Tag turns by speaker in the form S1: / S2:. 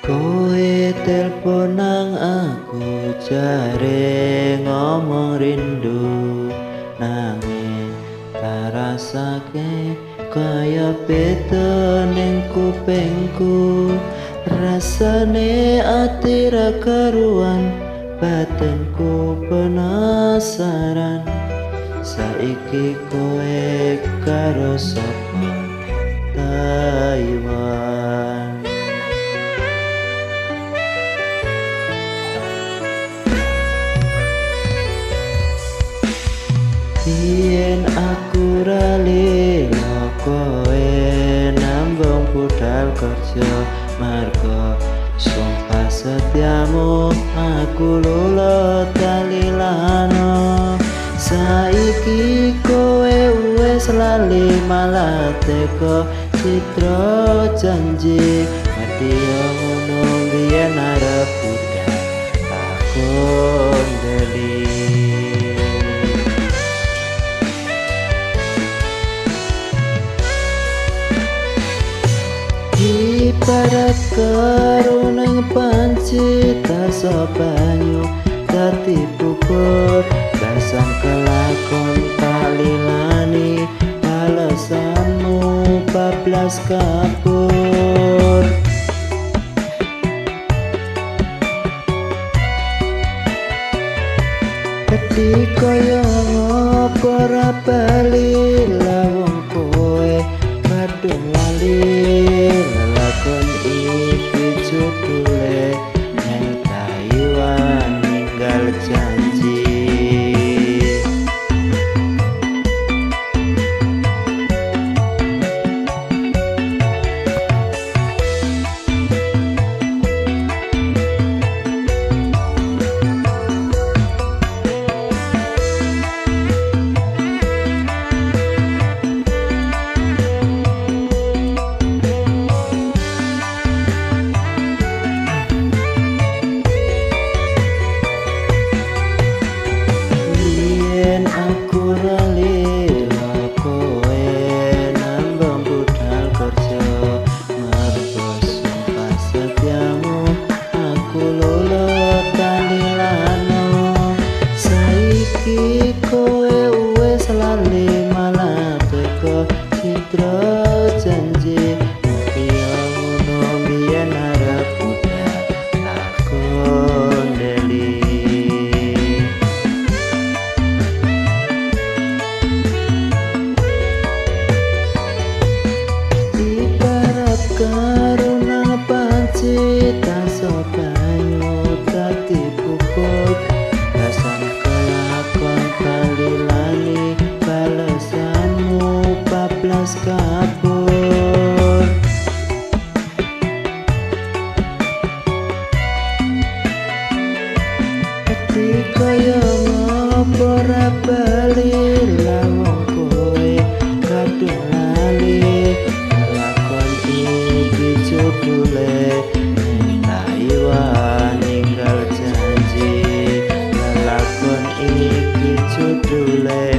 S1: Kowe telpon nang aku jare ngomong rindu, nanging tak rasake kaya beda ning kupingku. Rasane ati ra karuan, batinku penasaran. Saiki kowe karo sapa Taiwan? Yen aku ralila kowe nambung budal kerja, marga sumpah setiamu aku lula talilano. Saiki kowe wis lali malah teko citra janji, ngerti yo ngono biyen arep budal aku ndeli. Ibarat keruning panci taso banyu dadi bubur, basan kelakon talilani balesanmu bablas kabur. Dadi kaya ngopo ra bali lawang kowe kadung lali. Lelakon iki judule nang Taiwan ninggal janji. Aku ralila kowe nambung budal kerja, marga sumpah setiamu aku lula talilano. Saiki kowe wis lali malah teko citra janji, ngerti yo ngono biyen arep budal aku ndeli. Karuna panci taso banyu dadi bubur, basan kelakon talilani balesanmu bablas kabur. Dadi kaya ngopo ra bali lawang kowe kadung lali. Judule Taiwan ninggal janji, lelakon iki judule